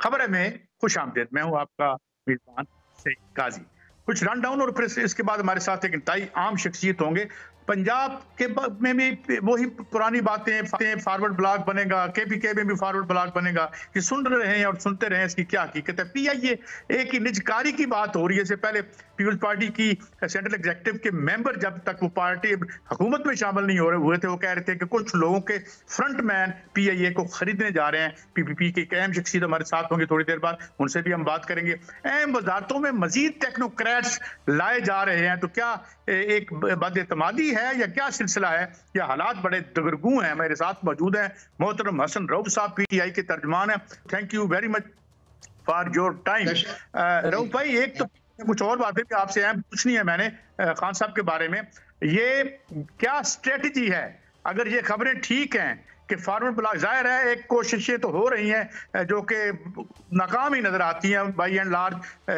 खबर में खुश आमदेद। मैं हूं आपका मेजबान सईद काजी। कुछ रन डाउन और फिर इसके बाद हमारे साथ एक इंतहाई आम शख्सियत होंगे। पंजाब के में भी वही पुरानी बातें, फॉरवर्ड ब्लॉक बनेगा, केपीके में भी फॉरवर्ड ब्लॉक बनेगा। ये सुन रहे हैं और सुनते रहे, इसकी क्या हकीकत है। पीआईए एक ही निजकारी की बात हो रही है। इससे पहले पीपल्स पार्टी की सेंट्रल एग्जीक्यूटिव के मेंबर, जब तक वो पार्टी हुकूमत में शामिल नहीं हो रहे हुए थे, वो कह रहे थे कि कुछ लोगों के फ्रंट मैन पीआईए को खरीदने जा रहे हैं। पीपीपी की अहम शख्सियत हमारे साथ होंगे थोड़ी देर बाद, उनसे भी हम बात करेंगे। अहम वजारतों में मजीद टेक्नोक्रेट्स लाए जा रहे हैं, तो क्या एक बदएतमादी है या क्या सिलसिला है? या हालात बड़े दगरगू हैं। मेरे साथ मौजूद हैं मोहतरम हसन रऊफ साहब, पीटीआई के तर्जमान है। Thank you very much for your time. Rauf भाई, एक तो कुछ और बातें भी आपसे अहम पूछनी है मैंने खान साहब के बारे में। ये क्या स्ट्रेटजी है, अगर ये खबरें ठीक हैं कि फॉरवर्ड ब्लॉक, जाहिर है एक कोशिशें तो हो रही हैं जो कि नाकाम ही नजर आती हैं बाई एंड लार्ज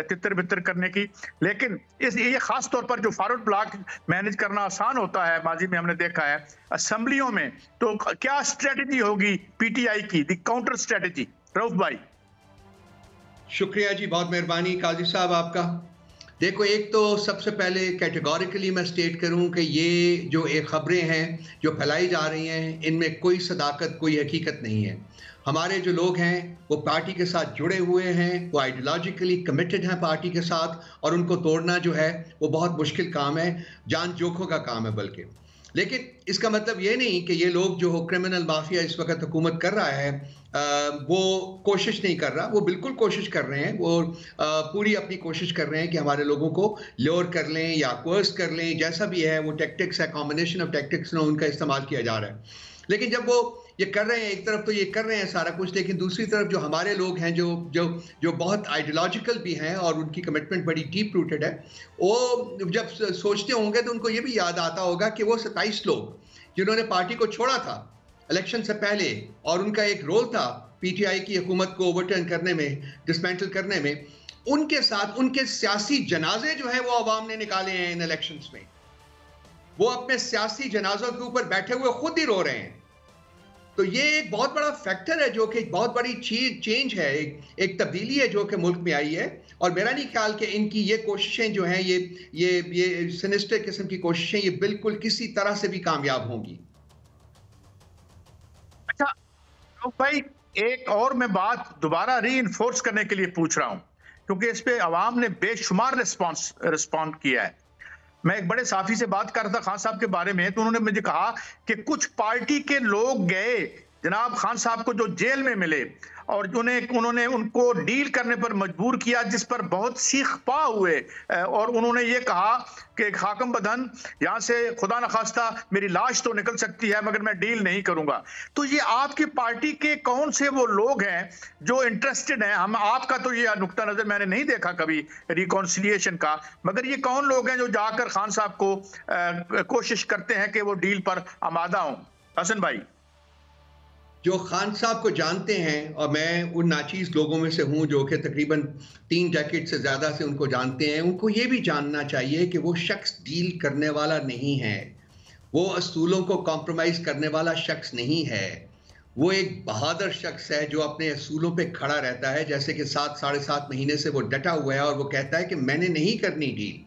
तितर बितर करने की, लेकिन ये खास तौर पर जो फॉरवर्ड ब्लॉक मैनेज करना आसान होता है, माजी में हमने देखा है असेंबलियों में, तो क्या स्ट्रेटजी होगी पीटीआई की, द काउंटर स्ट्रेटजी? रऊफ भाई। शुक्रिया जी, बहुत मेहरबानी काजी साहब आपका। देखो, एक तो सबसे पहले कैटेगोरिकली मैं स्टेट करूं कि ये जो एक खबरें हैं जो फैलाई जा रही हैं, इनमें कोई सदाकत, कोई हकीकत नहीं है। हमारे जो लोग हैं वो पार्टी के साथ जुड़े हुए हैं, वो आइडियोलॉजिकली कमिटेड हैं पार्टी के साथ, और उनको तोड़ना जो है वो बहुत मुश्किल काम है, जान जोखों का काम है बल्कि। लेकिन इसका मतलब ये नहीं कि ये लोग जो क्रिमिनल माफिया इस वक्त हुकूमत कर रहा है वो कोशिश नहीं कर रहा। वो बिल्कुल कोशिश कर रहे हैं, वो पूरी अपनी कोशिश कर रहे हैं कि हमारे लोगों को ल्योर कर लें या कोर्स कर लें, जैसा भी है वो टैक्टिक्स है, कॉम्बिनेशन ऑफ टैक्टिक्स में उनका इस्तेमाल किया जा रहा है। लेकिन जब वो ये कर रहे हैं, एक तरफ तो ये कर रहे हैं सारा कुछ, लेकिन दूसरी तरफ जो हमारे लोग हैं जो जो जो बहुत आइडियोलॉजिकल भी हैं और उनकी कमिटमेंट बड़ी डीप रूटेड है, वो जब सोचते होंगे तो उनको ये भी याद आता होगा कि वो 27 लोग जिन्होंने पार्टी को छोड़ा था इलेक्शन से पहले, और उनका एक रोल था पीटीआई की हुकूमत को ओवरटर्न करने में, डिसमेंटल करने में, उनके साथ उनके सियासी जनाजे जो है वो अवाम ने निकाले हैं इन इलेक्शंस में। वो अपने सियासी जनाजों के ऊपर बैठे हुए खुद ही रो रहे हैं। तो ये एक बहुत बड़ा फैक्टर है, जो कि एक बहुत बड़ी चेंज है, एक तब्दीली है जो कि मुल्क में आई है। और मेरा नहीं ख्याल कि इनकी ये कोशिशें जो हैं, ये सिनिस्टर किस्म की कोशिशें, ये बिल्कुल किसी तरह से भी कामयाब होंगी। अच्छा तो भाई, एक और मैं बात दोबारा रीइंफोर्स करने के लिए पूछ रहा हूं, क्योंकि इस पे अवाम ने बेशुमार रिस्पॉन्ड किया है। मैं एक बड़े साफी से बात कर रहा था खान साहब के बारे में, तो उन्होंने मुझे कहा कि कुछ पार्टी के लोग गए जनाब खान साहब को जो जेल में मिले, और उन्होंने उनको डील करने पर मजबूर किया, जिस पर बहुत सीख पा हुए। और उन्होंने ये कहा कि खाकम बदन, यहाँ से खुदा न खास्ता मेरी लाश तो निकल सकती है मगर मैं डील नहीं करूंगा। तो ये आपकी पार्टी के कौन से वो लोग हैं जो इंटरेस्टेड हैं? हम आपका तो ये नुक्ता नजर मैंने नहीं देखा कभी रिकॉन्सिलिएशन का, मगर ये कौन लोग हैं जो जाकर खान साहब को कोशिश करते हैं कि वो डील पर आमादा हों? हसन भाई। जो खान साहब को जानते हैं, और मैं उन नाचीज लोगों में से हूं जो कि तकरीबन 3 डेकेड से ज्यादा से उनको जानते हैं, उनको ये भी जानना चाहिए कि वो शख्स डील करने वाला नहीं है, वो असूलों को कॉम्प्रोमाइज करने वाला शख्स नहीं है। वो एक बहादुर शख्स है जो अपने असूलों पे खड़ा रहता है, जैसे कि 7-7.5 महीने से वो डटा हुआ है, और वो कहता है कि मैंने नहीं करनी डील।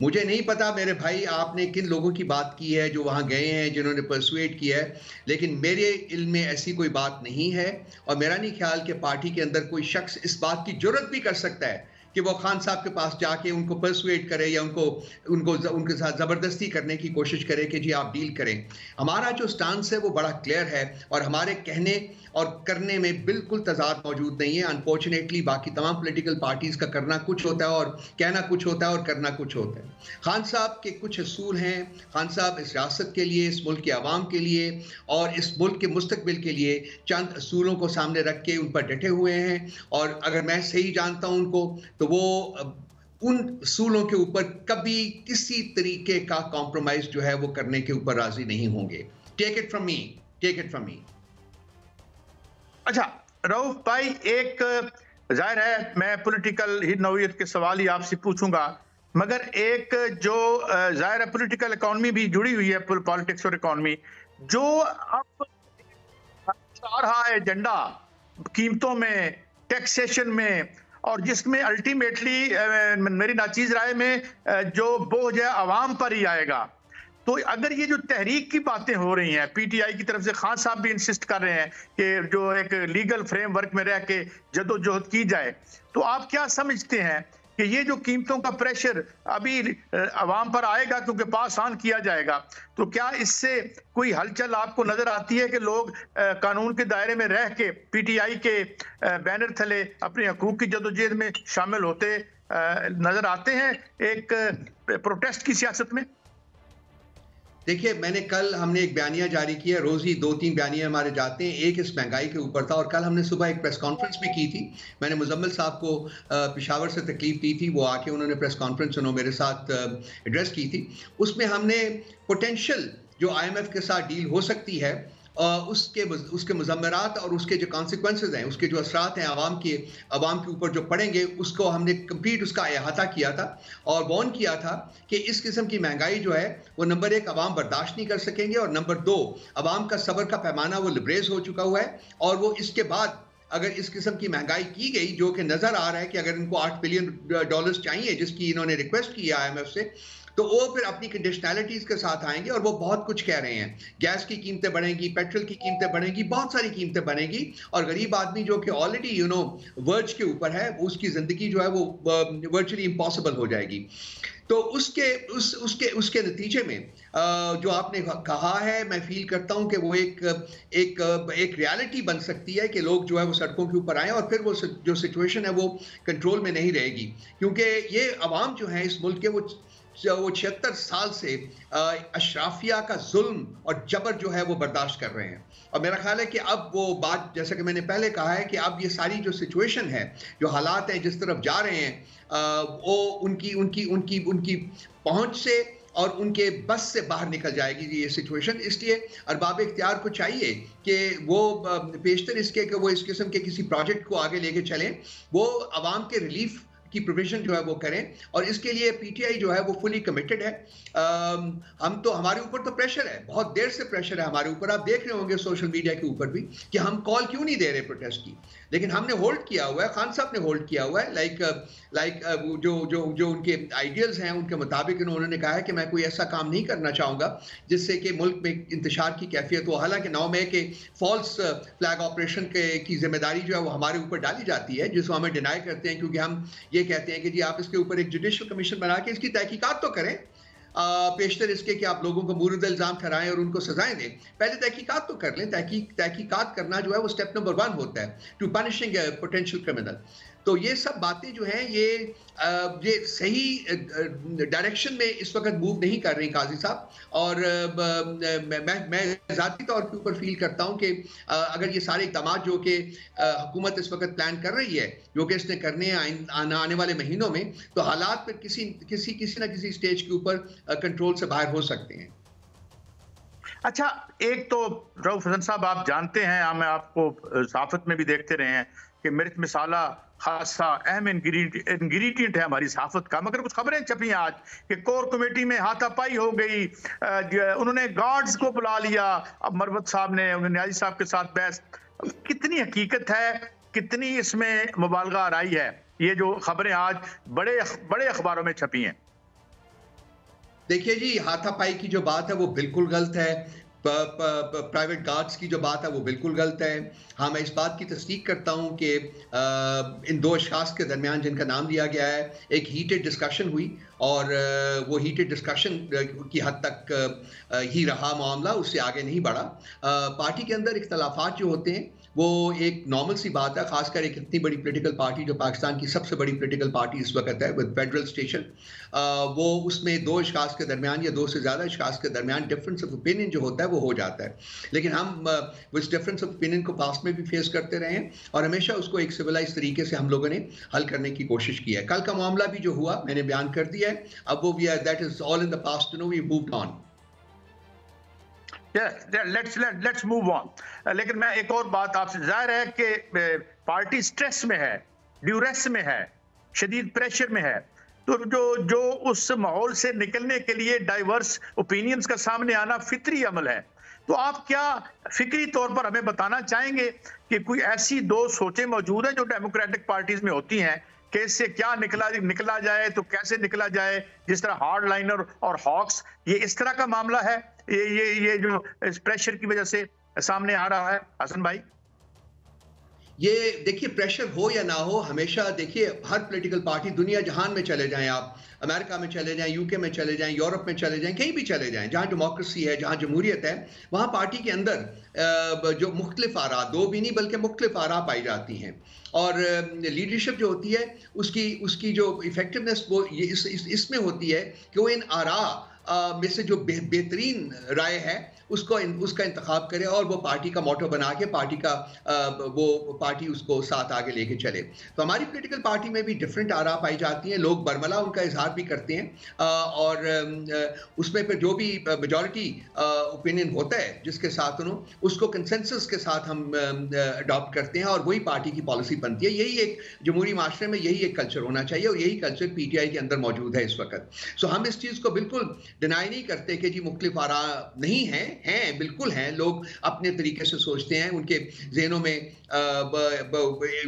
मुझे नहीं पता मेरे भाई आपने किन लोगों की बात की है जो वहाँ गए हैं, जिन्होंने परसुएट किया है, लेकिन मेरे इल्म में ऐसी कोई बात नहीं है। और मेरा नहीं ख्याल कि पार्टी के अंदर कोई शख्स इस बात की जुर्रत भी कर सकता है कि वो खान साहब के पास जाके उनको परसुएट करे या उनके साथ ज़बरदस्ती करने की कोशिश करे कि जी आप डील करें। हमारा जो स्टांस है वो बड़ा क्लियर है, और हमारे कहने और करने में बिल्कुल तजाद मौजूद नहीं है। अनफॉर्चुनेटली बाकी तमाम पॉलिटिकल पार्टीज़ का करना कुछ होता है और कहना कुछ होता है और करना कुछ होता है। खान साहब के कुछ असूल हैं। खान साहब इस रियासत के लिए, इस मुल्क के अवाम के लिए और इस मुल्क के मुस्तकबिल के लिए चंद असूलों को सामने रख के उन पर डटे हुए हैं, और अगर मैं सही जानता हूं उनको, तो वो उन असूलों के ऊपर कभी किसी तरीके का कॉम्प्रोमाइज जो है वो करने के ऊपर राजी नहीं होंगे। Take it from me, take it from me. अच्छा रऊफ भाई, एक जाहिर है मैं पॉलिटिकल ही नौयत के सवाल ही आपसे पूछूंगा, मगर एक जो जाहिर है पॉलिटिकल इकोनॉमी भी जुड़ी हुई है, पॉलिटिक्स और इकोनॉमी, जो अब आ रहा है एजेंडा कीमतों में, टैक्सेशन में, और जिसमें अल्टीमेटली मेरी नाचीज राय में जो बोझ है आवाम पर ही आएगा। तो अगर ये जो तहरीक की बातें हो रही हैं, पीटीआई की तरफ से खान साहब भी इंसिस्ट कर रहे हैं कि जो एक लीगल फ्रेमवर्क में रह के जदोजहद की जाए, तो आप क्या समझते हैं कि ये जो कीमतों का प्रेशर अभी अवाम पर आएगा क्योंकि पास ऑन किया जाएगा, तो क्या इससे कोई हलचल आपको नजर आती है कि लोग कानून के दायरे में रह के पीटीआई के बैनर तले अपने हकूक की जदोजहद में शामिल होते नजर आते हैं एक प्रोटेस्ट की सियासत में? देखिए, हमने एक बयानिया जारी किया, रोज ही 2-3 बयानिए हमारे जाते हैं। एक इस महंगाई के ऊपर था और कल हमने सुबह एक प्रेस कॉन्फ्रेंस भी की थी। मैंने मुजम्मिल साहब को पेशावर से तकलीफ दी थी, वो आके उन्होंने प्रेस कॉन्फ्रेंस मेरे साथ एड्रेस की थी। उसमें हमने पोटेंशियल जो IMF के साथ डील हो सकती है उसके मुज़म्मरात और उसके जो कॉन्सिक्वेंसेज हैं, उसके जो असरात हैं आवाम के ऊपर जो पड़ेंगे, उसको हमने कंप्लीट उसका अहाता किया था और वार्न किया था कि इस किस्म की महंगाई जो है वो नंबर 1 अवाम बर्दाश्त नहीं कर सकेंगे और नंबर 2 अवाम का सब्र का पैमाना वो लिबरेज हो चुका हुआ है। और वो इसके बाद अगर इस किस्म की महंगाई की गई, जो कि नजर आ रहा है कि अगर इनको $8 बिलियन चाहिए जिसकी इन्होंने रिक्वेस्ट की है IMF से, तो वो फिर अपनी कंडीशनैलिटीज के साथ आएंगे और वो बहुत कुछ कह रहे हैं। गैस की कीमतें बढ़ेंगी, पेट्रोल की कीमतें बढ़ेंगी, बहुत सारी कीमतें बढ़ेंगी और गरीब आदमी जो कि ऑलरेडी वर्ज के ऊपर है, उसकी जिंदगी जो है वो वर्चुअली इम्पॉसिबल हो जाएगी। तो उसके नतीजे में जो आपने कहा है, मैं फील करता हूं कि वो एक रियलिटी बन सकती है कि लोग जो है वो सड़कों के ऊपर आए और फिर वो जो सिचुएशन है वो कंट्रोल में नहीं रहेगी, क्योंकि ये अवाम जो है इस मुल्क के वो 76 साल से अशराफिया का जुल्म और जबर जो है वो बर्दाश्त कर रहे हैं। और मेरा ख्याल है कि अब वो बात, जैसा कि मैंने पहले कहा है, कि अब ये सारी जो सिचुएशन है, जो हालात हैं जिस तरफ जा रहे हैं, वो उनकी पहुंच से और उनके बस से बाहर निकल जाएगी ये सिचुएशन। इसलिए अरबाब इख्तियार को चाहिए कि वो पेशतर इसके कि वो इस किस्म के किसी प्रोजेक्ट को आगे लेके चलें, वो अवाम के रिलीफ की प्रोविजन जो है वो करें और इसके लिए पीटीआई जो है वो फुली कमिटेड है। हमारे ऊपर तो प्रेशर है, बहुत देर से प्रेशर है हमारे ऊपर। आप देख रहे होंगे सोशल मीडिया के ऊपर भी कि हम कॉल क्यों नहीं दे रहे प्रोटेस्ट की, लेकिन हमने होल्ड किया हुआ है, खान साहब ने होल्ड किया हुआ है। लाइक जो उनके आइडियल्स हैं उनके मुताबिक उन्होंने कहा है कि मैं कोई ऐसा काम नहीं करना चाहूँगा जिससे कि मुल्क में इंतशार की कैफियत हो। हालांकि 9 मई के फॉल्स फ्लैग ऑपरेशन की जिम्मेदारी जो है वो हमारे ऊपर डाली जाती है, जिसको हमें डिनाई करते हैं, क्योंकि हम ये कहते हैं कि जी आप इसके ऊपर एक जुडिशियल कमीशन बना के इसकी तहकीकात तो करें, पेशतर इसके कि आप लोगों को मुर्द इल्जाम ठहराएं और उनको सजाएं दें। पहले तहकीकात तो कर लें। तहकीकात करना जो है वो स्टेप नंबर 1 होता है टू पनिशिंग पोटेंशियल क्रिमिनल। तो ये सब बातें जो हैं ये सही डायरेक्शन में इस वक्त मूव नहीं कर रही काजी साहब। और मैं ज़ाती तौर के ऊपर फील करता हूं कि अगर ये सारे इक़दाम जो कि हुकूमत इस वक्त प्लान कर रही है, जो कि इसने करने हैं आने वाले महीनों में, तो हालात फिर किसी ना किसी स्टेज के ऊपर कंट्रोल से बाहर हो सकते हैं। अच्छा, एक तो रऊफ हसन साहब, आप जानते हैं, हम आपको सहाफत में भी देखते रहे हैं कि मिर्च मिसाला खासा अहम इंग्रेडिएंट है हमारी सहाफत का, मगर कुछ खबरें छपी आज कि कोर कमेटी में हाथापाई हो गई, उन्होंने गार्ड्स को बुला लिया, अब मरवत साहब ने न्याजी साहब के साथ बहस। कितनी हकीकत है, कितनी इसमें मुबालगा आराई है, ये जो खबरें आज बड़े बड़े अखबारों में छपी हैं? देखिए जी, हाथापाई की जो बात है वो बिल्कुल गलत है। प्राइवेट गार्ड्स की जो बात है वो बिल्कुल गलत है। हाँ, मैं इस बात की तस्दीक करता हूँ कि इन 2 अशखास के दरमियान जिनका नाम लिया गया है, एक हीटेड डिस्कशन हुई और वो हीटेड डिस्कशन की हद तक ही रहा मामला, उससे आगे नहीं बढ़ा। पार्टी के अंदर इख्तलाफात जो होते हैं वो एक नॉर्मल सी बात है, खासकर एक इतनी बड़ी पॉलिटिकल पार्टी जो पाकिस्तान की सबसे बड़ी पॉलिटिकल पार्टी इस वक्त है विद फेडरल स्टेशन, वो उसमें 2 अशखास के दरमियान या 2 से ज़्यादा अशखास के दरमियान डिफरेंस ऑफ ओपिनियन जो होता है वो हो जाता है। लेकिन हम उस डिफरेंस ऑफ ओपिनियन को पास्ट में भी फेस करते रहे हैं और हमेशा उसको एक सिविलाइज तरीके से हम लोगों ने हल करने की कोशिश की है। कल का मामला भी जो हुआ मैंने बयान कर दिया है, अब वो भी that is all in the past, we moved on. Let's move on. लेकिन मैं एक और बात आपसे, जाहिर है कि पार्टी स्ट्रेस में है, ड्यूरेस में है, शदीद प्रेशर में है, तो जो उस माहौल से निकलने के लिए डाइवर्स ओपिनियंस का सामने आना फितरी अमल है। तो आप क्या फिक्री तौर पर हमें बताना चाहेंगे कि कोई ऐसी दो सोचें मौजूद हैं जो डेमोक्रेटिक पार्टीज में होती हैं कि इससे क्या निकला जाए, तो कैसे निकला जाए? जिस तरह हार्ड लाइनर और हॉक्स, ये इस तरह का मामला है, ये जो इस प्रेशर की वजह से सामने आ रहा है, हसन भाई? ये देखिए, प्रेशर हो या ना हो, हमेशा देखिए हर पॉलिटिकल पार्टी, दुनिया जहान में चले जाएं आप, अमेरिका में चले जाएं, यूके में चले जाएं, यूरोप में चले जाएं, कहीं भी चले जाएं जहां डेमोक्रेसी है, जहां जमहूरियत है, वहां पार्टी के अंदर जो मुख्तलिफ आरा, दो भी नहीं बल्कि मुख्तलिफ आरा पाई जाती हैं। और लीडरशिप जो होती है उसकी जो इफेक्टिवनेस वो ये इसमें होती है कि वो इन आरा में से जो बेहतरीन राय है उसका इंतखाब करे और वो पार्टी का मोटो बना के वो पार्टी उसको साथ आगे लेके चले। तो हमारी पॉलिटिकल पार्टी में भी डिफरेंट आरा पाई जाती हैं, लोग बरमला उनका इजहार भी करते हैं और उसमें फिर जो भी मेजॉरिटी ओपिनियन होता है जिसके साथ उसको कंसेंसस के साथ हम अडॉप्ट करते हैं और वही पार्टी की पॉलिसी बनती है। यही एक जमहूरी माशरे में यही एक कल्चर होना चाहिए और यही कल्चर पीटीआई के अंदर मौजूद है इस वक्त। सो हम इस चीज़ को बिल्कुल डिनाई नहीं करते कि जी मुख्तलिफ आरा नहीं हैं, बिल्कुल हैं। लोग अपने तरीके से सोचते हैं, उनके ज़हनों में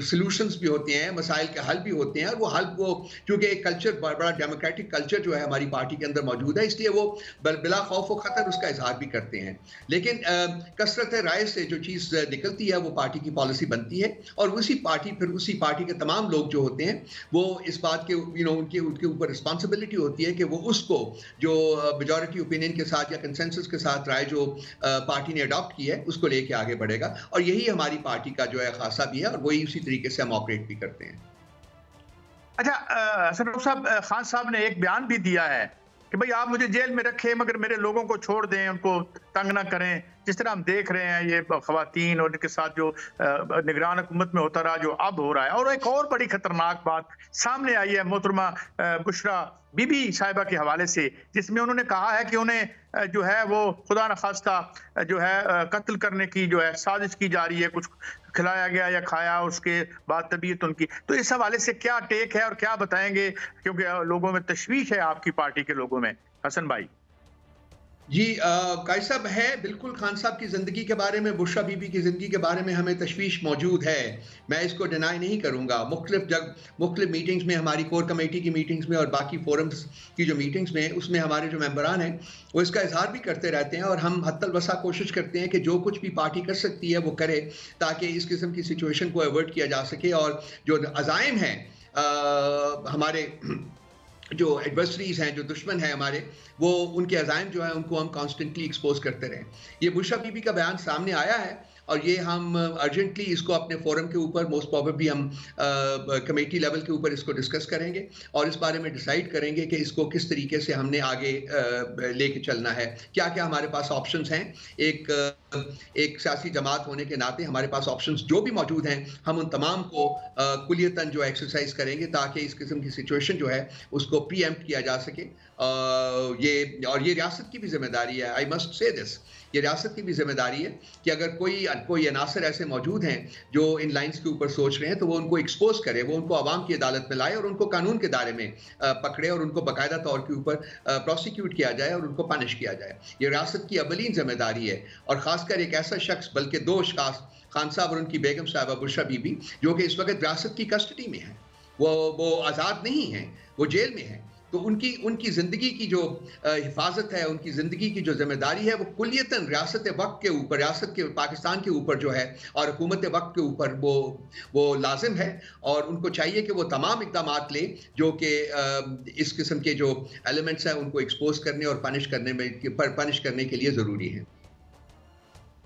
सॉल्यूशंस भी होते हैं, मसाइल के हल भी होते हैं और वो क्योंकि एक कल्चर बड़ा डेमोक्रेटिक कल्चर जो है हमारी पार्टी के अंदर मौजूद है, इसलिए वो बिला खौफ व खतर उसका इजहार भी करते हैं। लेकिन कसरत राय से जो चीज़ निकलती है वो पार्टी की पॉलिसी बनती है और उसी पार्टी के तमाम लोग जो होते हैं वो इस बात के उनके ऊपर रिस्पॉन्सिबिलिटी होती है कि वो उसको जो मेजॉरिटी ओपिनियन के साथ या कंसेंसस के साथ राय जो पार्टी ने अडॉप्ट की है उसको लेके आगे बढ़ेगा। और यही हमारी पार्टी का जो है खासा भी है और वही उसी तरीके से हम ऑपरेट भी करते हैं। अच्छा, हसन रऊफ साहब, खान साहब ने एक बयान भी दिया है कि भाई आप मुझे जेल में रखें मगर मेरे लोगों को छोड़ दें, उनको तंग ना करें। जिस तरह हम देख रहे हैं ये खवातीन और इनके साथ जो निगरान हुकूमत में होता रहा, जो अब हो रहा है। और एक और बड़ी खतरनाक बात सामने आई है मोहतरमा बुशरा बीबी साहिबा के हवाले से, जिसमें उन्होंने कहा है कि उन्हें जो है वो खुदा न खास्ता जो है कत्ल करने की जो है साजिश की जा रही है, कुछ खिलाया गया या खाया, उसके बाद तबीयत उनकी। तो इस हवाले से क्या टेक है और क्या बताएंगे, क्योंकि लोगों में तशवीश है आपकी पार्टी के लोगों में, हसन भाई? जी, कायद साहब है बिल्कुल। खान साहब की ज़िंदगी के बारे में, बुशरा बीबी की ज़िंदगी के बारे में हमें तशवीश मौजूद है, मैं इसको डिनाई नहीं करूँगा। मुख्तलिफ मीटिंग्स में, हमारी कोर कमेटी की मीटिंग्स में और बाकी फोरम्स की जो मीटिंग्स में, उसमें हमारे जो मेंबरान हैं वो इसका इजहार भी करते रहते हैं और हम हत्तल वसा कोशिश करते हैं कि जो कुछ भी पार्टी कर सकती है वो करे ताकि इस किस्म की सिचुएशन को अवॉइड किया जा सके। और जो अज़ाइम हैं हमारे जो एडवर्सरीज हैं, जो दुश्मन हैं हमारे, वो उनके अज़ाइम जो है उनको हम कॉन्स्टेंटली एक्सपोज करते रहें। ये बुशरा बीबी का बयान सामने आया है और ये हम अर्जेंटली इसको अपने फोरम के ऊपर मोस्ट प्रोबेबली हम कमेटी लेवल के ऊपर इसको डिस्कस करेंगे और इस बारे में डिसाइड करेंगे कि इसको किस तरीके से हमने आगे लेके चलना है, क्या क्या हमारे पास ऑप्शंस हैं। एक सियासी जमात होने के नाते हमारे पास ऑप्शंस जो भी मौजूद हैं, हम उन तमाम को कुलियतन जो एक्सरसाइज करेंगे ताकि इस किस्म की सिचुएशन जो है उसको प्रीएम्प्ट किया जा सके। ये रियासत की भी जिम्मेदारी है, आई मस्ट से दिस, ये रियासत की भी जिम्मेदारी है कि अगर कोई अनासर ऐसे मौजूद हैं जो इन लाइंस के ऊपर सोच रहे हैं तो वो उनको एक्सपोज करे, वो उनको आवाम की अदालत में लाए और उनको कानून के दायरे में पकड़े और उनको बाकायदा तौर के ऊपर प्रोसिक्यूट किया जाए और उनको पनिश किया जाए। ये रियासत की अवलीन जिम्मेदारी है और ख़ासकर एक ऐसा शख्स, बल्कि दो अशखास, खान साहब और उनकी बेगम साहिबा बुशरा बीबी, जो कि इस वक्त रियासत की कस्टडी में है, वो आज़ाद नहीं हैं, वो जेल में हैं। तो उनकी ज़िंदगी की जो हिफाजत है, उनकी ज़िंदगी की जो जिम्मेदारी है वो कुलियतन रियासत वक्त के ऊपर, रियासत के पाकिस्तान के ऊपर जो है और हुकूमत वक्त के ऊपर वो लाजिम है और उनको चाहिए कि वो तमाम इक़दामात ले जो कि इस किस्म के जो एलिमेंट्स हैं उनको एक्सपोज करने और पनिश करने के लिए ज़रूरी है।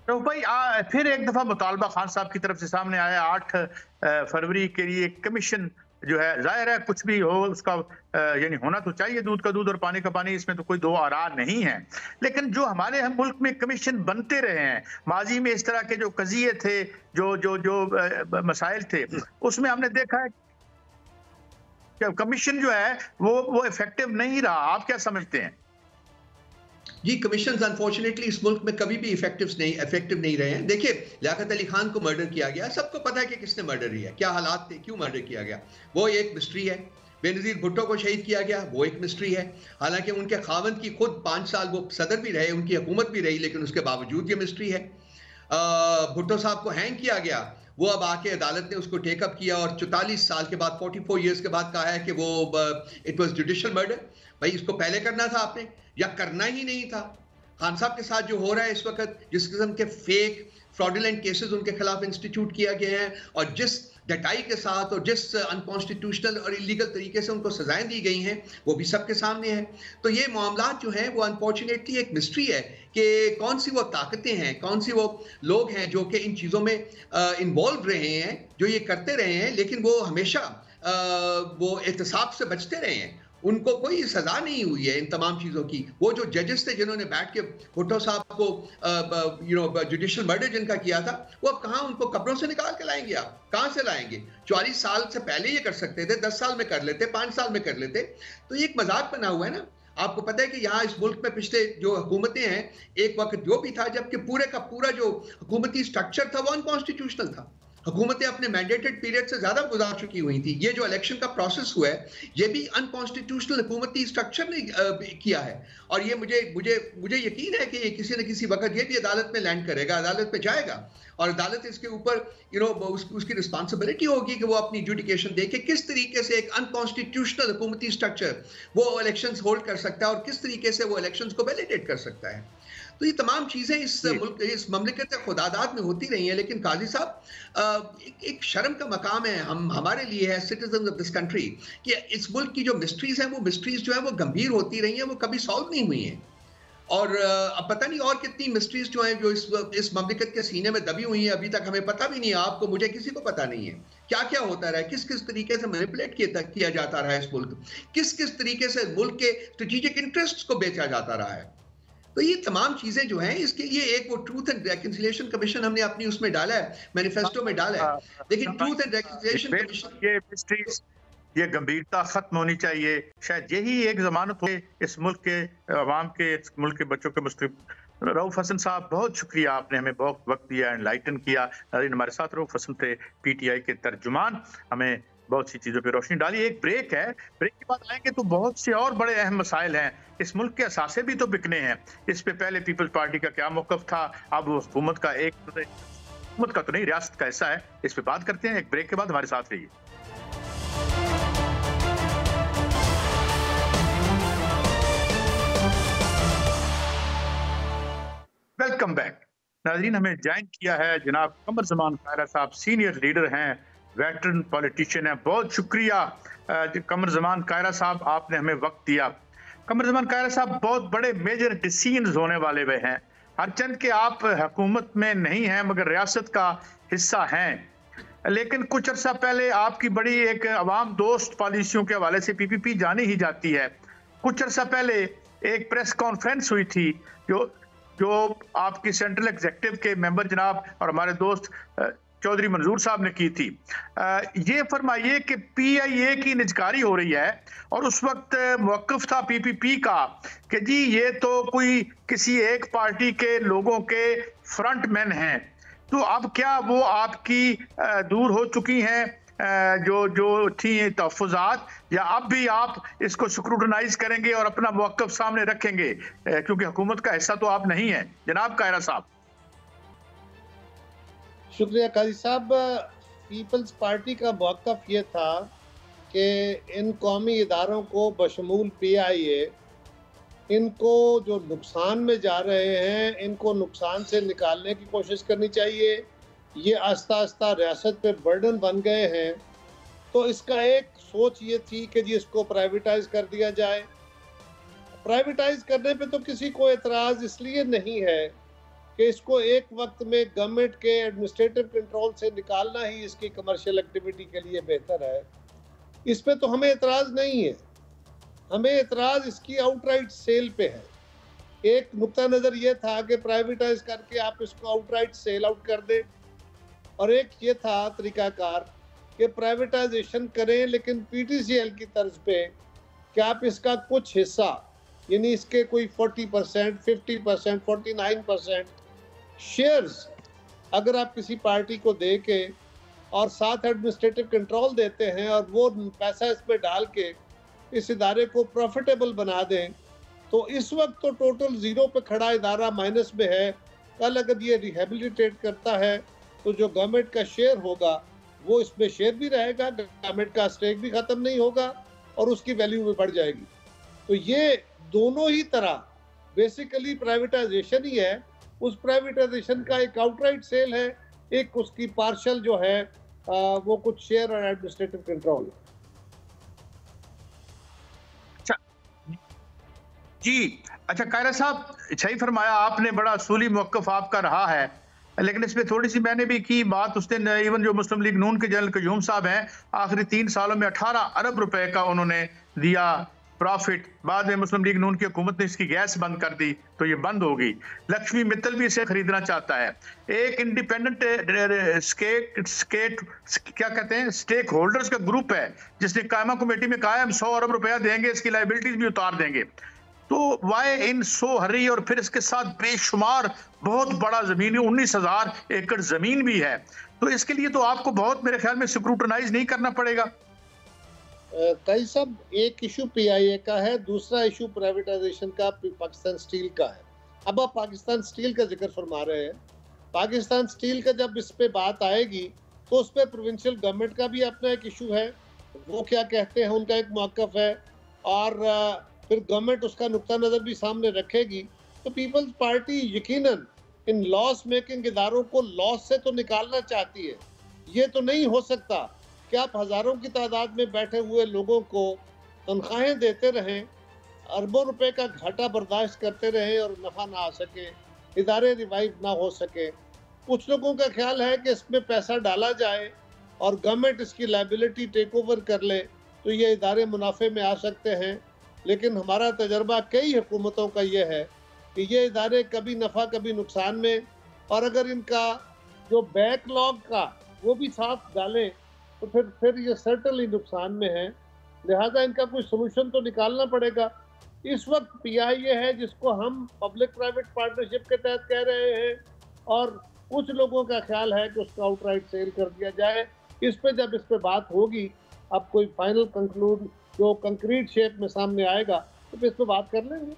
तो भाई फिर एक दफ़ा मुतालबा खान साहब की तरफ से सामने आया 8 फरवरी के लिए कमीशन जो है, जाहिर है कुछ भी हो उसका यानी होना तो चाहिए, दूध का दूध और पानी का पानी, इसमें तो कोई दो आरा नहीं है। लेकिन जो हमारे हम मुल्क में कमीशन बनते रहे हैं, माजी में इस तरह के जो कज़िये थे, जो मसाइल थे, उसमें हमने देखा है कि कमीशन जो है वो इफेक्टिव नहीं रहा। आप क्या समझते हैं? जी, कमीशंस अनफॉर्चुनेटली इस मुल्क में कभी भी इफेक्टिव नहीं रहे हैं। देखिए, लियाकत अली खान को मर्डर किया गया, सबको पता है कि किसने मर्डर किया, क्या हालात थे, क्यों मर्डर किया गया, वो एक मिस्ट्री है। बेनज़ीर भुट्टो को शहीद किया गया, वो एक मिस्ट्री है। हालांकि उनके खावंद की खुद 5 साल वो सदर भी रहे, उनकी हुकूमत भी रही, लेकिन उसके बावजूद ये मिस्ट्री है। भुट्टो साहब को हैंग किया गया, वो अब आके अदालत ने उसको टेकअप किया और 44 साल के बाद 44 ईयर्स के बाद कहा है कि वो इट वाज जुडिशियल मर्डर। भाई इसको पहले करना था आपने या करना ही नहीं था। खान साहब के साथ जो हो रहा है इस वक्त, जिस किस्म के फेक फ्रॉडुलेंट केसेस उनके खिलाफ इंस्टीट्यूट किया गया है और जिस डटाई के साथ और जिस अनकॉन्स्टिट्यूशनल और इलीगल तरीके से उनको सजाएं दी गई हैं, वो भी सबके सामने है। तो ये मामला जो है वो अनफॉर्चुनेटली एक मिस्ट्री है कि कौन सी वो ताकतें हैं, कौन सी वो लोग हैं जो कि इन चीज़ों में इन्वॉल्व रहे हैं, जो ये करते रहे हैं, लेकिन वो हमेशा वो एहतसाब से बचते रहे हैं। उनको कोई सजा नहीं हुई है इन तमाम चीज़ों की। वो जो जजेस थे जिन्होंने बैठ के भुट्टो साहब को जुडिशियल मर्डर जिनका किया था, वो अब कहाँ उनको कब्रों से निकाल के लाएंगे? आप कहाँ से लाएंगे? 44 साल से पहले ये कर सकते थे, 10 साल में कर लेते, 5 साल में कर लेते। तो ये एक मजाक बना हुआ है ना। आपको पता है कि यहाँ इस मुल्क में पिछले जो हुकूमतें हैं, एक वक्त जो भी था जबकि पूरे का पूरा जो हुकूमती स्ट्रक्चर था वो अनकॉन्स्टिट्यूशनल था। हुकूमतें अपने मैंडेटेड पीरियड से ज्यादा गुजार चुकी हुई थी। ये जो इलेक्शन का प्रोसेस हुआ है, ये भी अनकॉन्स्टिट्यूशनल हुकूमती स्ट्रक्चर ने किया है। और ये मुझे मुझे मुझे यकीन है कि ये किसी न किसी वक्त ये भी अदालत में लैंड करेगा, अदालत में जाएगा और अदालत इसके ऊपर उसकी रिस्पॉन्सिबिलिटी होगी कि वो अपनी एजुडिकेशन दे के किस तरीके से एक अनकॉन्स्टिट्यूशनल हुकूमती स्ट्रक्चर वो इलेक्शंस होल्ड कर सकता है और किस तरीके से वो इलेक्शंस को वैलिडेट कर सकता है। तो ये तमाम चीजें इस ममलिकत खुदादाद में होती रही हैं। लेकिन काजी साहब, एक शर्म का मकाम है हमारे लिए है, सिटीजन ऑफ दिस कंट्री, कि इस मुल्क की जो मिस्ट्रीज हैं, वो मिस्ट्रीज जो है वो गंभीर होती रही हैं, वो कभी सॉल्व नहीं हुई हैं। और अब पता नहीं और कितनी मिस्ट्रीज जो हैं जो इस ममलिकत के सीने में दबी हुई हैं, अभी तक हमें पता भी नहीं है। आपको, मुझे, किसी को पता नहीं है क्या क्या होता रहा है, किस किस तरीके से मैनिपुलेट किया जाता रहा है इस मुल्क, किस किस तरीके से मुल्क के स्ट्रेटेजिक इंटरेस्ट को बेचा जाता रहा है। तो ये तमाम चीजें जो हैं, इसके लिए एक वो ट्रूथ एंड रेकंसिलिएशन कमीशन हमने अपनी उसमें डाला है, मैनिफेस्टो में डाला है। लेकिन ट्रूथ एंड रेकंसिलिएशन कमीशन, ये मिस्ट्रीज, ये गंभीरता खत्म होनी चाहिए। शायद यही एक जमानत हो इस मुल्क के अवाम के, इस मुल्क के बच्चों के मुस्तक़बिल। रऊफ हसन साहब, बहुत शुक्रिया, आपने हमें बहुत वक्त दिया, एनलाइटन किया। हमारे साथ रऊफ हसन थे, PTI के तर्जुमान, हमें बहुत सी चीज़ों पे रोशनी डाली। एक ब्रेक है, ब्रेक के बाद आएंगे तो बहुत से और बड़े अहम मसाइल हैं। इस मुल्क के असासे भी तो बिकने हैं। इस पे पहले पीपल्स पार्टी का क्या मौक़िफ़ था, अब हुकूमत का हुकूमत का तो नहीं, रियासत का हिस्सा है। इस पे बात करते हैं एक ब्रेक के बाद। हमारे साथ रहिए। वेलकम बैक नाज़रीन। हमें ज्वाइन किया है जनाब कमर ज़मान कायरा साहब, सीनियर लीडर हैं, वेटरन पॉलिटिशियन है। बहुत शुक्रिया कमर ज़मान कायरा साहब, आपने हमें वक्त दिया। कमर ज़मान कायरा साहब, बहुत बड़े मेजर डिसीजंस होने वाले हुए हैं। हरचंद के आप हुकूमत में नहीं हैं मगर रियासत का हिस्सा हैं, लेकिन कुछ अर्सा पहले आपकी बड़ी एक अवाम दोस्त पॉलिसियों के हवाले से PPP जानी ही जाती है। कुछ अर्सा पहले एक प्रेस कॉन्फ्रेंस हुई थी जो आपकी सेंट्रल एग्जीक्यूटिव के मेंबर जनाब और हमारे दोस्त चौधरी मंजूर साहब ने की थी। ये फरमाइए कि PIA की निजकारी हो रही है और उस वक्त मौक़िफ़ था PPP का कि जी ये तो कोई किसी एक पार्टी के लोगों के फ्रंटमैन हैं। तो अब क्या वो आपकी दूर हो चुकी हैं जो थी तहफ़्फ़ुज़ात, या अब भी आप इसको स्क्रूटनाइज करेंगे और अपना मौक़िफ़ सामने रखेंगे, क्योंकि हुकूमत का हिस्सा तो आप नहीं है जनाब कायरा साहब? शुक्रिया काजी साहब। पीपल्स पार्टी का मौक़िफ़ ये था कि इन कौमी इदारों को बशमूल PIA, इनको जो नुकसान में जा रहे हैं, इनको नुकसान से निकालने की कोशिश करनी चाहिए। ये आस्ता आस्ता रियासत पे बर्डन बन गए हैं, तो इसका एक सोच ये थी कि जी इसको प्राइवेटाइज कर दिया जाए। प्राइवेटाइज करने पे तो किसी को एतराज़ इसलिए नहीं है कि इसको एक वक्त में गवर्नमेंट के एडमिनिस्ट्रेटिव कंट्रोल से निकालना ही इसकी कमर्शियल एक्टिविटी के लिए बेहतर है। इस पे तो हमें एतराज़ नहीं है, हमें एतराज़ इसकी आउटराइट सेल पे है। एक नुक्ता नज़र ये था कि प्राइवेटाइज करके आप इसको आउटराइट सेल आउट कर दें, और एक ये था तरीकाकार कि प्राइवेटाइजेशन करें लेकिन PTCL की तर्ज पे कि आप इसका कुछ हिस्सा, यानी इसके कोई 40%, 50%, 49% शेयर्स अगर आप किसी पार्टी को दे के और साथ एडमिनिस्ट्रेटिव कंट्रोल देते हैं और वो पैसा इसमें डाल के इस इदारे को प्रॉफिटेबल बना दें, तो इस वक्त तो टोटल जीरो पे खड़ा इदारा माइनस में है। कल अगर ये रिहेबिलिटेट करता है तो जो गवर्नमेंट का शेयर होगा वो इसमें शेयर भी रहेगा, गवर्नमेंट का स्टेक भी खत्म नहीं होगा और उसकी वैल्यू भी बढ़ जाएगी। तो ये दोनों ही तरह बेसिकली प्राइवेटाइजेशन ही है। उस प्राइवेटाइजेशन का एक आउटराइट सेल है, एक उसकी पार्शल जो है वो कुछ शेयर और एडमिनिस्ट्रेटिव कंट्रोल। अच्छा जी, अच्छा कायरा साहब, सही फरमाया आपने, बड़ा असूली मौक़िफ़ आपका रहा है, लेकिन इसमें थोड़ी सी मैंने भी की बात। उस दिन इवन जो मुस्लिम लीग नून के जनरल क़य्यूम साहब हैं, आखिरी 3 सालों में 18 अरब रुपए का उन्होंने दिया प्रॉफिट। बाद में मुस्लिम लीग नून की हुकूमत ने इसकी गैस बंद कर दी तो ये बंद हो गई। लक्ष्मी मित्तल भी इसे खरीदना चाहता है। एक इंडिपेंडेंट क्या कहते हैं स्टेक होल्डर्स का ग्रुप है जिसने कायमा कमेटी में कहा है हम 100 अरब रुपया देंगे, इसकी लाइबिलिटीज भी उतार देंगे। तो वाई इन सो हरी, और फिर इसके साथ बेशुमार बहुत बड़ा जमीन है, 19,000 एकड़ जमीन भी है। तो इसके लिए तो आपको बहुत मेरे ख्याल में स्क्रूटनाइज नहीं करना पड़ेगा। कई सब एक इशू पीआईए का है, दूसरा इशू प्राइवेटाइजेशन का पाकिस्तान स्टील का है। अब आप पाकिस्तान स्टील का जिक्र फरमा रहे हैं, पाकिस्तान स्टील का जब इस पे बात आएगी तो उस पर प्रोविंशियल गवर्नमेंट का भी अपना एक इशू है, वो क्या कहते हैं उनका एक मौक़िफ़ है, और फिर गवर्नमेंट उसका नुक्ता नज़र भी सामने रखेगी। तो पीपल्स पार्टी यकीनन इन लॉस मेकिंग इदारों को लॉस से तो निकालना चाहती है। ये तो नहीं हो सकता कि आप हज़ारों की तादाद में बैठे हुए लोगों को तनख्वाहें देते रहें, अरबों रुपए का घाटा बर्दाश्त करते रहें और नफ़ा ना आ सके, इदारे रिवाइव ना हो सके। कुछ लोगों का ख्याल है कि इसमें पैसा डाला जाए और गवर्नमेंट इसकी लायबिलिटी टेक ओवर कर ले तो ये इदारे मुनाफे में आ सकते हैं। लेकिन हमारा तजर्बा कई हुकूमतों का ये है कि ये इदारे कभी नफ़ा कभी नुकसान में, और अगर इनका जो बैकलॉग का वो भी साथ डालें तो फिर ये सर्टनली नुकसान में है। लिहाजा इनका कोई सोल्यूशन तो निकालना पड़ेगा। इस वक्त पीआईए है जिसको हम पब्लिक प्राइवेट पार्टनरशिप के तहत कह रहे हैं, और कुछ लोगों का ख्याल है कि उसका आउटराइट सेल कर दिया जाए। इस पे जब इस पे बात होगी, अब कोई फाइनल कंक्लूड जो कंक्रीट शेप में सामने आएगा तो फिर इस पे बात कर लेंगे।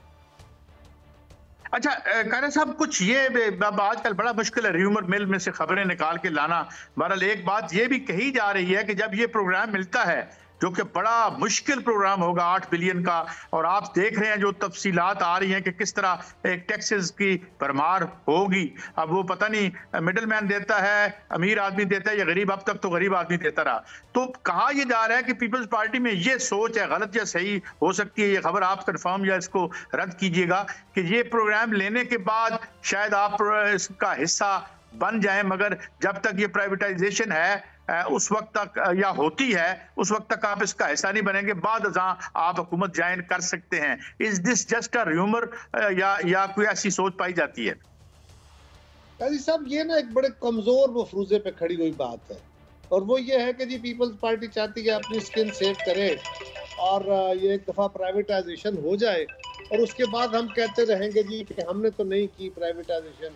अच्छा कायरा साहब, कुछ ये आजकल बड़ा मुश्किल है र्यूमर मिल में से खबरें निकाल के लाना। बहरहाल एक बात ये भी कही जा रही है कि जब ये प्रोग्राम मिलता है, जो कि बड़ा मुश्किल प्रोग्राम होगा 8 बिलियन का, और आप देख रहे हैं जो तफसीलात आ रही हैं कि किस तरह एक टैक्सेस की भरमार होगी। अब वो पता नहीं मिडल मैन देता है, अमीर आदमी देता है या गरीब, अब तक तो गरीब आदमी देता रहा। तो कहा यह जा रहा है कि पीपल्स पार्टी में ये सोच है, गलत या सही हो सकती है, ये खबर आप कंफर्म या इसको रद्द कीजिएगा, कि ये प्रोग्राम लेने के बाद शायद आप इसका हिस्सा बन जाए, मगर जब तक ये प्राइवेटाइजेशन है उस वक्त तक या होती है उस वक्त तक आप इसका हिस्सा नहीं बनेंगे, बाद जहाँ आप हुकूमत ज्वाइन कर सकते हैं। Is this just a rumour या कोई ऐसी सोच पाई जाती है? काजी साहब, ये ना एक बड़े कमजोर मफरूजे पे खड़ी हुई बात है, और वो ये है कि जी पीपल्स पार्टी चाहती है अपनी स्किन सेव करे और ये एक दफा प्राइवेटाइजेशन हो जाए, और उसके बाद हम कहते रहेंगे जी कि हमने तो नहीं की प्राइवेटाइजेशन,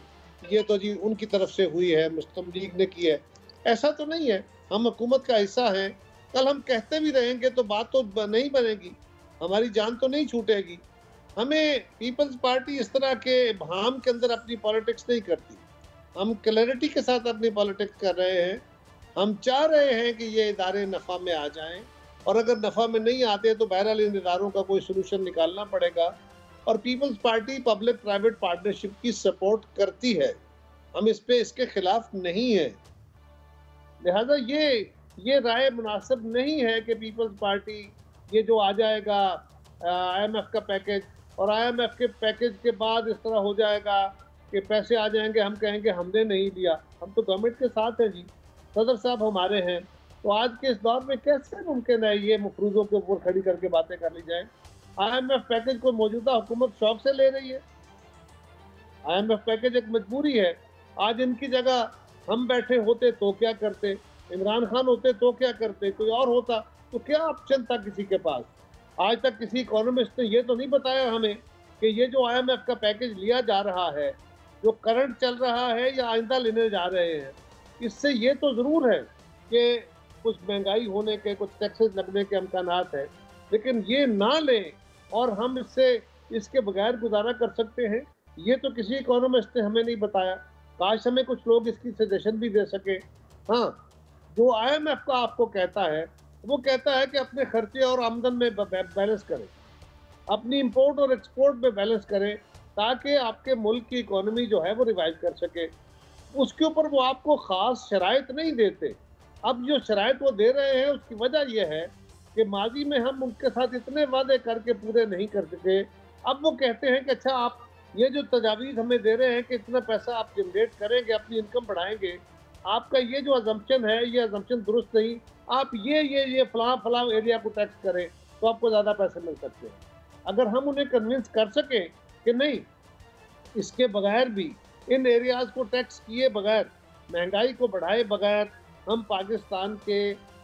ये तो जी उनकी तरफ से हुई है, मुस्लिम लीग ने की है। ऐसा तो नहीं है, हम हुकूमत का हिस्सा हैं। कल हम कहते भी रहेंगे तो बात तो नहीं बनेगी, हमारी जान तो नहीं छूटेगी। हमें पीपल्स पार्टी इस तरह के भाम के अंदर अपनी पॉलिटिक्स नहीं करती, हम क्लैरिटी के साथ अपनी पॉलिटिक्स कर रहे हैं। हम चाह रहे हैं कि ये इदारे नफ़ा में आ जाएं, और अगर नफ़ा में नहीं आते तो बहरहाल इन इदारों का कोई सोल्यूशन निकालना पड़ेगा। और Peoples Party public private partnership की सपोर्ट करती है, हम इस पे इसके खिलाफ नहीं है। लिहाजा ये राय मुनासिब नहीं है कि पीपल्स पार्टी ये जो आ जाएगा आईएमएफ का पैकेज, और आईएमएफ के पैकेज के बाद इस तरह हो जाएगा कि पैसे आ जाएंगे, हम कहेंगे हमने नहीं लिया। हम तो गवर्नमेंट के साथ हैं जी, सदर साहब हमारे हैं। तो आज के इस दौर में कैसे मुमकिन है ये मफरूजों के ऊपर खड़ी करके बातें कर ली जाए? आईएमएफ पैकेज को मौजूदा हुकूमत शौक से ले रही है, आईएमएफ पैकेज एक मजबूरी है। आज इनकी जगह हम बैठे होते तो क्या करते, इमरान खान होते तो क्या करते, कोई और होता तो क्या ऑप्शन था किसी के पास? आज तक किसी इकोनॉमिस्ट ने ये तो नहीं बताया हमें कि ये जो आईएमएफ का पैकेज लिया जा रहा है, जो करंट चल रहा है या आइंदा लेने जा रहे हैं, इससे ये तो ज़रूर है कि कुछ महंगाई होने के, कुछ टैक्सेस लगने के इम्कानात है, लेकिन ये ना लें और हम इसके बगैर गुजारा कर सकते हैं, ये तो किसी इकोनॉमिस्ट ने हमें नहीं बताया। काश हमें कुछ लोग इसकी सजेशन भी दे सके। हाँ, जो आईएमएफ का आपको कहता है, वो कहता है कि अपने खर्चे और आमदन में बैलेंस करें, अपनी इंपोर्ट और एक्सपोर्ट में बैलेंस करें, ताकि आपके मुल्क की इकोनॉमी जो है वो रिवाइव कर सके। उसके ऊपर वो आपको खास शराइत नहीं देते। अब जो शराइत वो दे रहे हैं, उसकी वजह यह है कि माजी में हम उनके साथ इतने वादे करके पूरे नहीं कर सके। अब वो कहते हैं कि अच्छा, आप ये जो तजावीज़ हमें दे रहे हैं कि इतना पैसा आप जनरेट करेंगे, अपनी इनकम बढ़ाएंगे, आपका ये जो अजम्पशन है, ये अजम्पशन दुरुस्त नहीं। आप ये फलां एरिया को टैक्स करें तो आपको ज़्यादा पैसे मिल सकते हैं। अगर हम उन्हें कन्विंस कर सकें कि नहीं, इसके बगैर भी, इन एरियाज़ को टैक्स किए बगैर, महंगाई को बढ़ाए बगैर हम पाकिस्तान के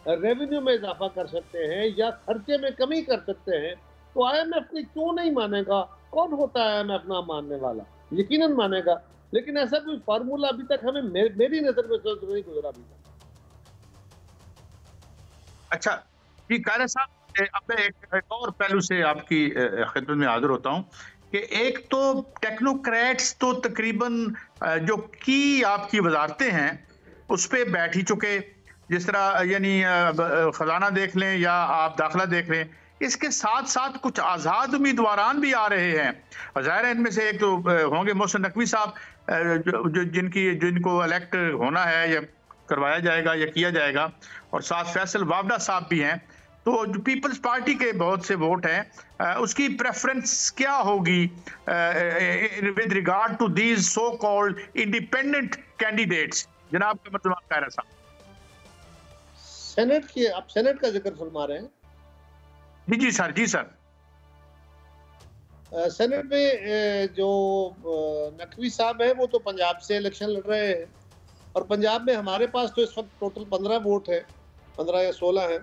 रेवेन्यू में इजाफा कर सकते हैं या खर्चे में कमी कर सकते हैं, तो आईएमएफ की क्यों नहीं मानेगा? कौन होता है आईएमएफ ना मानने वाला? यकीनन मानेगा, लेकिन ऐसा कोई फार्मूला अभी तक हमें मेरी नजर में तो नहीं गुजरा अभी तक। अच्छा जी, कायरा साहब, अब मैं एक और पहलू से आपकी खिदमत में हाजिर होता हूँ कि एक तो टेक्नोक्रेट्स तो तकरीबन जो की आपकी वजारतें हैं उस पर बैठ ही चुके, जिस तरह यानी खजाना देख लें या आप दाखिला देख लें, इसके साथ साथ कुछ आज़ाद उम्मीदवारान भी आ रहे हैं। ज़ाहिर है इनमें से एक तो होंगे मोहसिन नकवी साहब, जिनको इलेक्ट होना है या करवाया जाएगा या किया जाएगा, और साथ फैसल वावडा साहब भी हैं। तो जो पीपल्स पार्टी के बहुत से वोट हैं, उसकी प्रेफरेंस क्या होगी with regard to these so called independent candidates? जनाब का मतलब कायरा साहब, सेनेट की, आप सेनेट का जिक्र फरमा रहे हैं? जी सर, जी सर। सेनेट में जो नकवी साहब है वो तो पंजाब से इलेक्शन लड़ रहे हैं, और पंजाब में हमारे पास तो इस वक्त टोटल 15 वोट है, 15 या 16 है।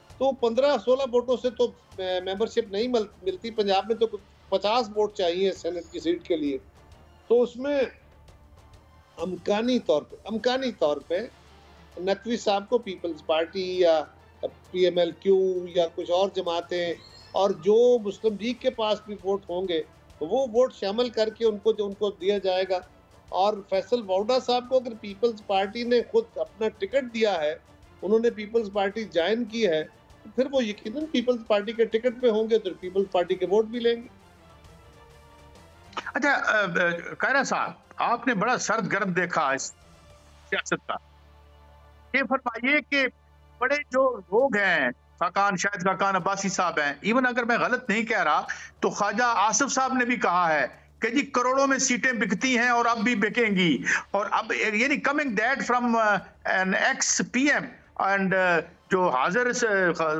तो 15-16 वोटों से तो मेंबरशिप नहीं मिलती। पंजाब में तो 50 वोट चाहिए सेनेट की सीट के लिए। तो उसमें अमकानी तौर पे नकवी साहब को पीपल्स पार्टी या पीएमएलक्यू या कुछ और जमातें, और जो मुस्लिम लीग के पास भी वोट होंगे, तो वो वोट शामिल करके उनको दिया जाएगा। और फैसल वावडा साहब को अगर पीपल्स पार्टी ने खुद अपना टिकट दिया है, उन्होंने पीपल्स पार्टी ज्वाइन की है, तो फिर वो यकीनन पीपल्स पार्टी के टिकट पे होंगे, तो पीपल्स पार्टी के वोट भी लेंगे। अच्छा कायरा साहब, आपने बड़ा सर्द गर्म देखा इस सियासत का। ये फरमाइए कि बड़े जो लोग हैं, शायद खाकान अब्बासी साहब हैं, इवन अगर मैं गलत नहीं कह रहा तो ख्वाजा आसिफ साहब ने भी कहा है कि जी करोड़ों में सीटें बिकती हैं और अब भी बिकेंगी। और अब यानी coming that from an ex PM and जो हाजिर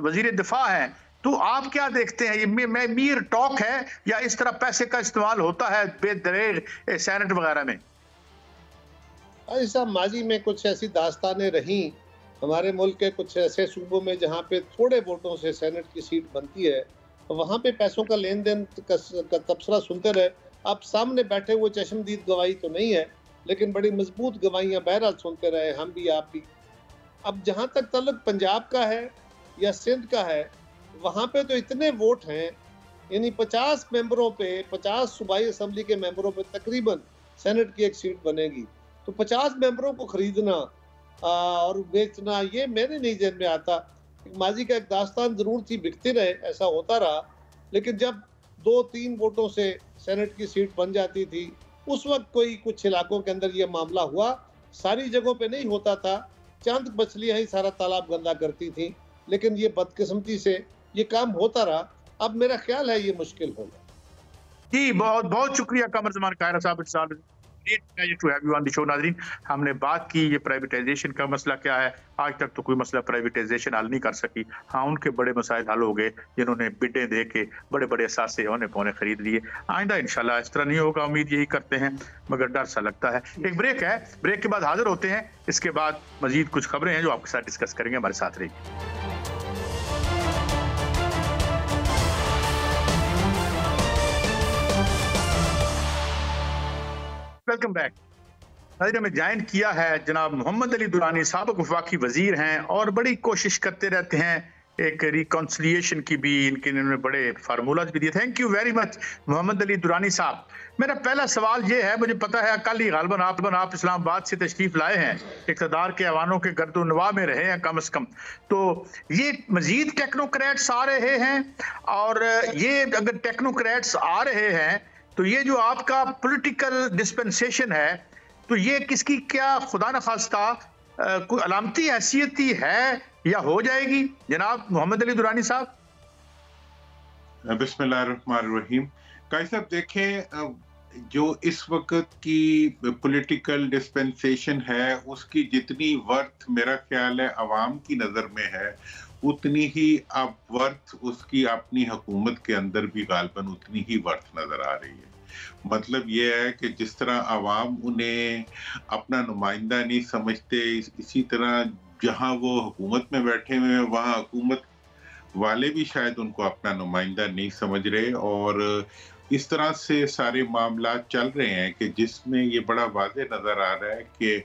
वजीर दिफा हैं, तो आप क्या देखते हैं, ये मीर टॉक है या इस तरह पैसे का इस्तेमाल होता है बेदरेग सेनेट वगैरह में? ऐसा माजी में कुछ ऐसी दास्तानें रही हमारे मुल्क के कुछ ऐसे सूबों में जहाँ पे थोड़े वोटों से सेनेट की सीट बनती है, तो वहाँ पे पैसों का लेन देन का तबसरा सुनते रहे। अब सामने बैठे हुए चश्मदीद गवाही तो नहीं है, लेकिन बड़ी मजबूत गवाहियाँ बहरहाल सुनते रहे, हम भी आप भी। अब जहाँ तक ताल्लुक पंजाब का है या सिंध का है, वहाँ पे तो इतने वोट हैं, यानी 50 मेंबरों पे, 50 सूबाई असम्बली के मेंबरों पे तकरीबन सेनेट की एक सीट बनेगी। तो 50 मेंबरों को खरीदना और बेचना, ये मेरे नहीं जेहन में आता। माजी का एक दास्तान जरूर थी, बिकते रहे, ऐसा होता रहा, लेकिन जब 2-3 वोटों से सेनेट की सीट बन जाती थी, उस वक्त कोई कुछ इलाकों के अंदर ये मामला हुआ। सारी जगहों पे नहीं होता था, चंद मछलियां ही सारा तालाब गंदा करती थी, लेकिन ये बदकिस्मती से ये काम होता रहा। अब मेरा ख्याल है ये मुश्किल होगा। जी बहुत बहुत शुक्रिया कमर जमान कायरा साहब। नाज़रीन, हमने बात की ये प्राइवेटाइजेशन का मसला क्या है। आज तक तो कोई मसला प्राइवेटाइजेशन हल नहीं कर सकी। हाँ, उनके बड़े मसाइल हल हो गए जिन्होंने बिडें दे के बड़े बड़े असासे होने पौने खरीद लिए। आइंदा इंशाल्लाह इस तरह नहीं होगा, उम्मीद यही करते हैं, मगर डर सा लगता है। एक ब्रेक है, ब्रेक के बाद हाजिर होते हैं। इसके बाद मजीद कुछ खबरें हैं जो आपके साथ डिस्कस करेंगे, हमारे साथ रहिए। Welcome back. नाज़रीन, हमें ज्वाइन किया है जनाब मोहम्मद अली दुरानी, साबिक़ वफाकी वज़ीर हैं और बड़ी कोशिश करते रहते हैं एक रिकॉन्सिलिएशन की भी, इन्होंने बड़े फार्मूलाज भी दिए। Thank you very much Mohammad Ali Durrani साहब। मेरा पहला सवाल ये है, मुझे पता है कल ही गालिबन आप इस्लामाबाद से तशरीफ लाए हैं, इक़्तिदार के ऐवानों के गर्दो-नवाह में रहे हैं कम से कम, तो ये मज़ीद टेक्नोक्रेट्स आ रहे हैं, और ये अगर टेक्नोक्रेट्स आ रहे हैं तो ये जो आपका पॉलिटिकल डिस्पेंसेशन है, तो ये किसकी क्या खुदा न खास्ता कोई अलामती हैसियती है या हो जाएगी जनाब मोहम्मद अली दुरानी साहब? बिस्मिल्लाहिर्रहमानिर्रहीम। काजी साहब देखें, जो इस वक्त की पॉलिटिकल डिस्पेंसेशन है उसकी जितनी वर्थ मेरा ख्याल है अवाम की नज़र में है, उतनी ही अब वर्थ उसकी अपनी हुकूमत के अंदर भी गालबन उतनी ही वर्थ नज़र आ रही है। मतलब ये है कि जिस तरह अवाम उन्हें अपना नुमाइंदा नहीं समझते, इसी तरह जहां वो हुकूमत में बैठे हुए हैं वहां हुकूमत वाले भी शायद उनको अपना नुमाइंदा नहीं समझ रहे, और इस तरह से सारे मामला चल रहे हैं कि जिसमें ये बड़ा वाज़ेह नज़र आ रहा है कि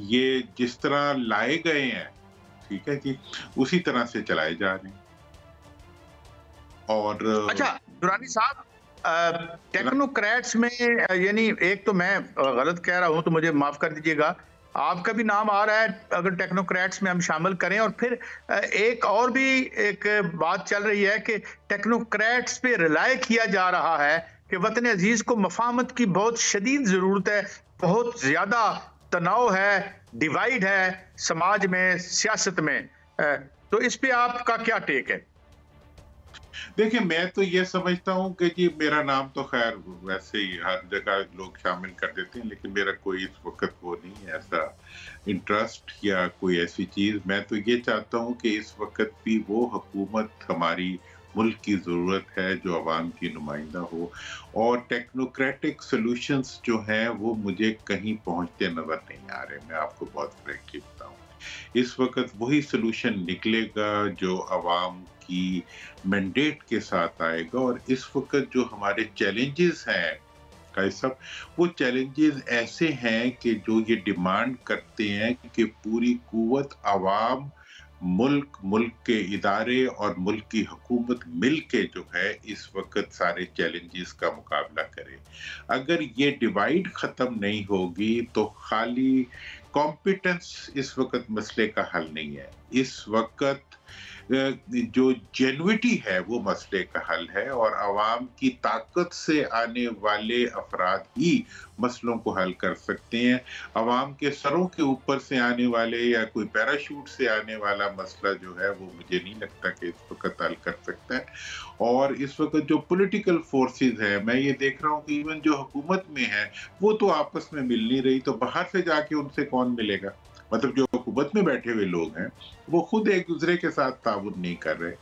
ये जिस तरह लाए गए हैं, ठीक है जी, उसी तरह से चलाए जा रहे हैं। और अच्छा दुरानी साहब, टेक्नोक्रेट्स में यानी एक तो मैं गलत कह रहा हूं तो मुझे माफ कर दीजिएगा, आपका भी नाम आ रहा है अगर टेक्नोक्रेट्स में हम शामिल करें, और फिर एक और भी एक बात चल रही है कि टेक्नोक्रेट्स पे रिलाय किया जा रहा है कि वतन अजीज को मफाहमत की बहुत शदीद जरूरत है, बहुत ज्यादा तनाव है, डिवाइड है समाज में, सियासत में, तो इस पे आपका क्या टेक है? देखिए, मैं तो ये समझता हूँ कि जी मेरा नाम तो खैर वैसे ही हर जगह लोग शामिल कर देते हैं, लेकिन मेरा कोई इस वक्त वो नहीं है ऐसा इंटरेस्ट या कोई ऐसी चीज़। मैं तो ये चाहता हूँ कि इस वक्त भी वो हुकूमत हमारी मुल्क की ज़रूरत है जो अवाम की नुमाइंदा हो, और टेक्नोक्रेटिक सॉल्यूशंस जो हैं वो मुझे कहीं पहुँचते नज़र नहीं आ रहे। मैं आपको बहुत फ्रैंकली बताऊँ, इस वक्त वही सॉल्यूशन निकलेगा जो अवाम की मैंडेट के साथ आएगा। और इस वक्त जो हमारे चैलेंजेस हैं कायद साहब, वो चैलेंजेस ऐसे हैं कि जो ये डिमांड करते हैं कि पूरी कुव्वत अवाम, मुल्क के इदारे और मुल्क की हुकूमत मिल के जो है इस वक्त सारे चैलेंजेस का मुकाबला करे। अगर ये डिवाइड ख़त्म नहीं होगी तो खाली कॉम्पिटेंस इस वक्त मसले का हल नहीं है। इस वक्त जो जेन्युइटी है वो मसले का हल है, और अवाम की ताकत से आने वाले अफराद ही मसलों को हल कर सकते हैं। अवाम के सरों के ऊपर से आने वाले या कोई पैराशूट से आने वाला मसला जो है वो मुझे नहीं लगता कि इस वक्त हल कर सकता है। और इस वक्त जो पॉलिटिकल फोर्सेस है, मैं ये देख रहा हूँ कि इवन जो हुकूमत में है वो तो आपस में मिल नहीं रही, तो बाहर से जाके उनसे कौन मिलेगा? मतलब जो हुकूमत में बैठे हुए लोग हैं वो खुद एक दूसरे के साथ ताउन नहीं कर रहे,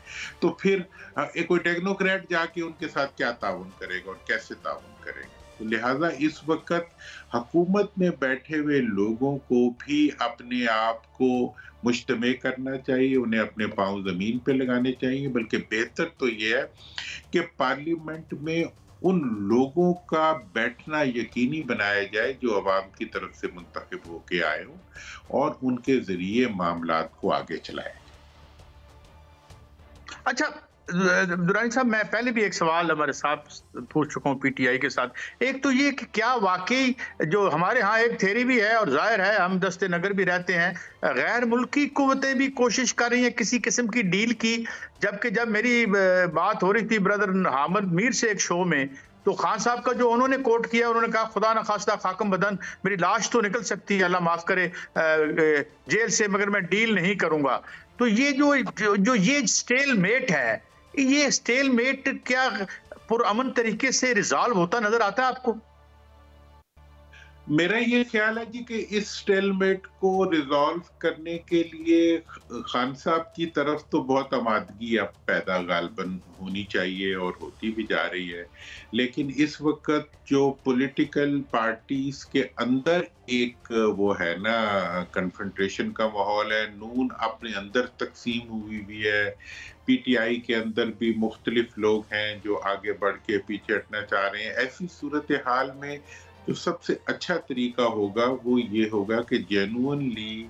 तो फिर एक कोई टेक्नोक्रेट जाके उनके साथ क्या ताउन करेगा और कैसे ताउन करेगा? तो लिहाजा इस वक्त हुकूमत में बैठे हुए लोगों को भी अपने आप को मुज्तमे करना चाहिए, उन्हें अपने पांव जमीन पे लगाने चाहिए। बल्कि बेहतर तो ये है कि पार्लियामेंट में उन लोगों का बैठना यकीनी बनाया जाए जो अवाम की तरफ से मुंतखब होके आए हों, और उनके जरिए मामलात को आगे चलाएं। अच्छा दुरानी साहब, मैं पहले भी एक सवाल हमारे साथ पूछ चुका हूँ पीटीआई के साथ। एक तो ये कि क्या वाकई जो हमारे यहाँ एक थ्योरी भी है और जाहिर है हम दस्ते नगर भी रहते हैं, गैर मुल्की कुव्वतें भी कोशिश कर रही हैं किसी किस्म की डील की, जबकि जब मेरी बात हो रही थी ब्रदर हामिद मीर से एक शो में, तो खान साहब का जो उन्होंने कोट किया, उन्होंने कहा खुदा न खास्ता खाकम बदन मेरी लाश तो निकल सकती है, अल्लाह माफ करे, जेल से, मगर मैं डील नहीं करूंगा। तो ये जो ये स्टेलमेट है, ये स्टेलमेट क्या पुरअमन तरीके से रिजॉल्व होता नजर आता है आपको? मेरा ये ख्याल है जी कि इस स्टेलमेट को रिजॉल्व करने के लिए खान साहब की तरफ तो बहुत आमादगी अब पैदा गालबन होनी चाहिए और होती भी जा रही है, लेकिन इस वक्त जो पॉलिटिकल पार्टीज के अंदर एक वो है ना कन्फ्रंटेशन का माहौल है। नून अपने अंदर तकसीम हुई भी है, पीटीआई के अंदर भी मुख्तलिफ लोग हैं जो आगे बढ़ के पीछे हटना चाह रहे हैं। ऐसी सूरत हाल में जो सबसे अच्छा तरीका होगा वो ये होगा कि जेन्युइनली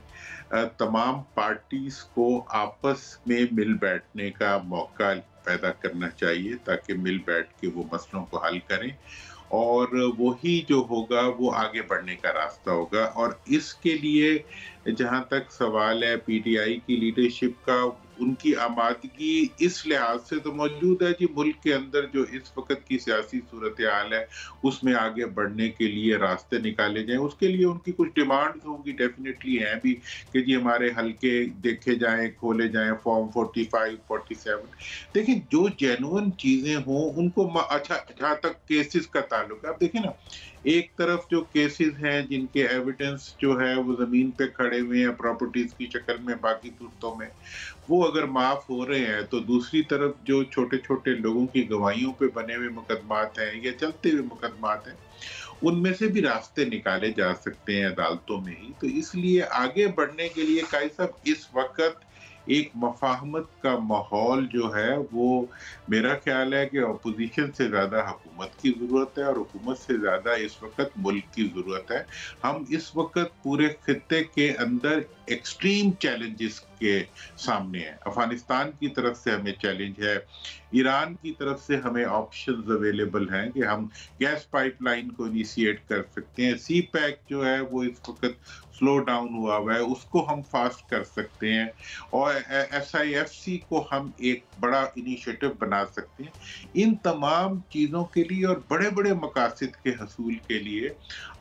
तमाम पार्टीज को आपस में मिल बैठने का मौका पैदा करना चाहिए ताकि मिल बैठ के वो मसलों को हल करें और वही जो होगा वो आगे बढ़ने का रास्ता होगा। और इसके लिए जहाँ तक सवाल है पीटीआई की लीडरशिप का, उनकी आमादगी इस लिहाज से तो मौजूद है जी, मुल्क के अंदर जो इस वक्त की सियासी सूरत हाल है उसमें आगे बढ़ने के लिए रास्ते निकाले जाएं। उसके लिए उनकी कुछ डिमांड्स होंगी, डेफिनेटली हैं भी, कि जी हमारे हल्के देखे जाएं, खोले जाएं, फॉर्म 45, 47। देखिए जो जेन्युइन चीजें हों उनको अच्छा, जहाँ तक केसेस का ताल्लुक है, आप देखिए ना, एक तरफ जो केसेस हैं जिनके एविडेंस जो है वो जमीन पे खड़े हुए हैं प्रॉपर्टीज की शक्ल में, बाकी सूरतों में वो अगर माफ हो रहे हैं, तो दूसरी तरफ जो छोटे छोटे लोगों की गवाहियों पे बने हुए मुकदमात हैं या चलते हुए मुकदमात हैं, उनमें से भी रास्ते निकाले जा सकते हैं अदालतों में ही। तो इसलिए आगे बढ़ने के लिए काई साहब इस वक्त एक मफाहमत का माहौल जो है वो, मेरा ख्याल है कि अपोजिशन से ज्यादा हुकूमत की जरूरत है और हुकूमत से ज्यादा इस वक्त मुल्क की जरूरत है। हम इस वक्त पूरे खित्ते के अंदर एक्सट्रीम चैलेंजेस के सामने हैं। अफगानिस्तान की तरफ से हमें चैलेंज है, ईरान की तरफ से हमें ऑप्शंस अवेलेबल हैं कि हम गैस पाइपलाइन को इनिशिएट कर सकते हैं, सी पैक जो है वो इस वक्त स्लो डाउन हुआ है उसको हम फास्ट कर सकते हैं, और SIFC को हम एक बड़ा इनिशिएटिव बना सकते हैं। इन तमाम चीज़ों के लिए और बड़े बड़े मकासद के हसूल के लिए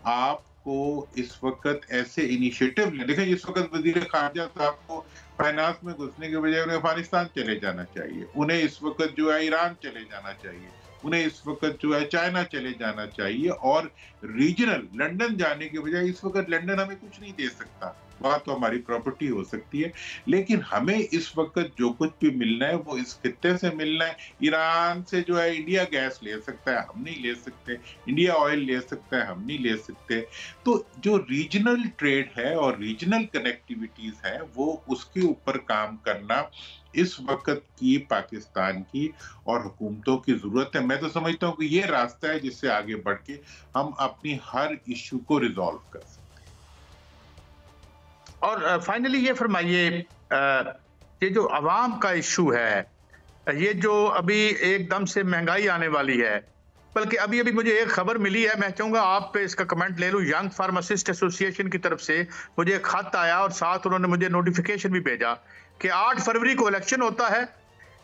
आपको इस वक्त ऐसे इनिशिएटिव लें। देखिए इस वक्त वजीर खारजा साहब को फाइनेंस में घुसने के बजाय उन्हें अफगानिस्तान चले जाना चाहिए, उन्हें इस वक्त जो है ईरान चले जाना चाहिए, उन्हें इस वक्त जो है चाइना चले जाना चाहिए, और रीजनल लंदन जाने के बजाय, इस वक्त लंदन हमें कुछ नहीं दे सकता, वहां तो हमारी प्रॉपर्टी हो सकती है, लेकिन हमें इस वक्त जो कुछ भी मिलना है वो इस खित्ते से मिलना है। ईरान से जो है इंडिया गैस ले सकता है, हम नहीं ले सकते, इंडिया ऑयल ले सकता है, हम नहीं ले सकते। तो जो रीजनल ट्रेड है और रीजनल कनेक्टिविटीज है वो उसके ऊपर काम करना इस वक्त की पाकिस्तान की और हुकूमतों की जरूरत है। मैं तो समझता हूँ कि ये रास्ता है जिससे आगे बढ़ के हम अपनी हर इश्यू को रिजॉल्व कर सकते हैं। और फाइनली ये फरमाइए, ये जो अवाम का इशू है, ये जो अभी एकदम से महंगाई आने वाली है, बल्कि अभी अभी मुझे एक खबर मिली है, मैं चाहूंगा आप पे इसका कमेंट ले लूं। यंग फार्मासिस्ट एसोसिएशन की तरफ से मुझे एक खत आया और साथ उन्होंने मुझे नोटिफिकेशन भी भेजा कि 8 फरवरी को इलेक्शन होता है,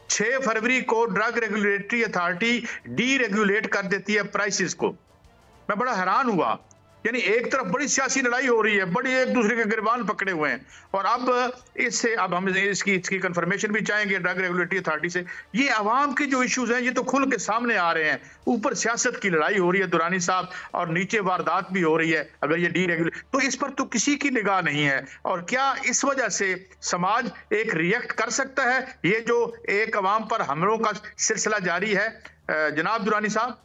6 फरवरी को ड्रग रेगुलेटरी अथॉरिटी डीरेगुलेट कर देती है प्राइसेस को। मैं बड़ा हैरान हुआ, यानी एक तरफ बड़ी सियासी लड़ाई हो रही है, बड़ी एक दूसरे के गिरबान पकड़े हुए हैं, और अब इससे अब हम इसकी कंफर्मेशन भी चाहेंगे ड्रग रेगुलेटरी अथॉरिटी से। ये आवाम के जो इश्यूज हैं ये तो खुल के सामने आ रहे हैं, ऊपर सियासत की लड़ाई हो रही है दुरानी साहब, और नीचे वारदात भी हो रही है। अगर ये डीरेगुलेट, तो इस पर तो किसी की निगाह नहीं है, और क्या इस वजह से समाज एक रिएक्ट कर सकता है? ये जो एक अवाम पर हमलों का सिलसिला जारी है, जनाब दुरानी साहब।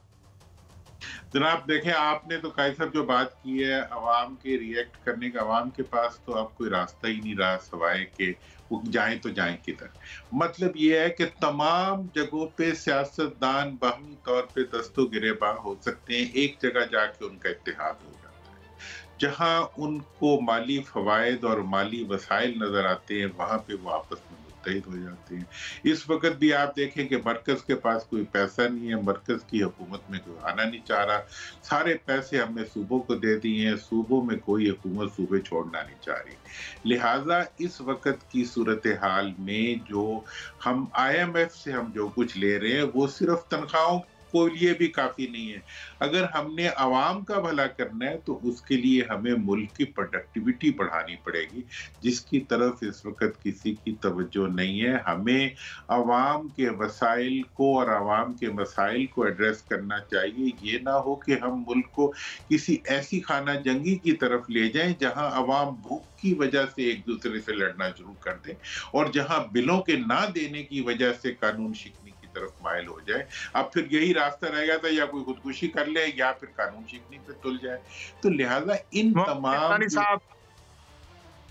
जनाब देखें, आपने तो कायद साहब जो बात की है अवाम के रिएक्ट करने का, अवाम के पास तो अब कोई रास्ता ही नहीं रहा सवाए कि वो जाएं तो जाएं किधर। मतलब ये है कि तमाम जगहों पे सियासतदान बाहमी तौर पे दस्तों गिरेबां हो सकते हैं, एक जगह जाके उनका इत्तेहाद हो जाता है, जहां उनको माली फवायद और माली वसाइल नजर आते हैं वहां पे वो आपस में हो जाते हैं। इस वक्त भी आप देखें कि मरकज के पास कोई पैसा नहीं है, मरकज की हुकूमत में कोई आना नहीं चाह रहा, सारे पैसे हमने सूबों को दे दिए हैं, सूबों में कोई हुकूमत सूबे छोड़ना नहीं चाह रही। लिहाजा इस वक्त की सूरत हाल में जो हम IMF से हम जो कुछ ले रहे हैं वो सिर्फ तनख्वाहों को लिए भी काफी नहीं है। अगर हमने आवाम का भला करना है तो उसके लिए हमें मुल्क की प्रोडक्टिविटी बढ़ानी पड़ेगी, जिसकी तरफ इस वक्त किसी की तवज्जो नहीं है। हमें आवाम के वसाइल को और आवाम के मसाइल को एड्रेस करना चाहिए। ये ना हो कि हम मुल्क को किसी ऐसी खाना जंगी की तरफ ले जाएं जहां आवाम भूख की वजह से एक दूसरे से लड़ना शुरू कर दें, और जहां बिलों के ना देने की वजह से कानून शिकनी तरफ माइल हो जाए। अब फिर यही रास्ता रहेगा था, या कोई खुदकुशी कर ले या फिर कानून शिकनी पे तुल जाए। तो लिहाजा इन तमाम साहब,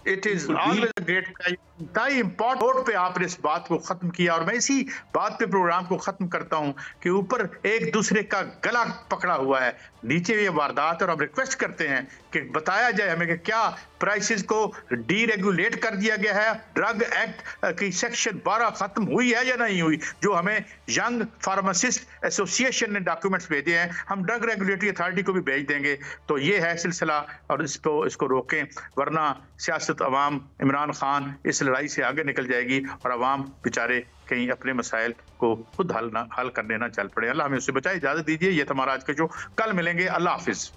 इट इज ऑलवेज ग्रेट इंतहाई इम्पोर्टेंट पे आपने इस बात को खत्म किया, और मैं इसी बात पे प्रोग्राम को खत्म करता हूं कि ऊपर एक दूसरे का गला पकड़ा हुआ है, नीचे ये वारदात, और हम रिक्वेस्ट करते हैं कि बताया जाए हमें कि क्या प्राइसेस को डीरेगुलेट कर दिया गया है, ड्रग एक्ट की सेक्शन 12 खत्म हुई है या नहीं हुई, जो हमें यंग फार्मासिस्ट एसोसिएशन ने डॉक्यूमेंट्स भेजे हैं, हम ड्रग रेगुलेटरी अथॉरिटी को भी भेज देंगे। तो ये है सिलसिला, और इसको रोकें, वरना सियासत अवाम इमरान खान इस लड़ाई से आगे निकल जाएगी और अवाम बेचारे कहीं अपने मसाइल को खुद हल करने ना चल पड़े। अल्लाह हमें उससे बचाए। इजाजत दीजिए, ये था हमारा आज का शो, कल मिलेंगे। अल्लाह हाफिज।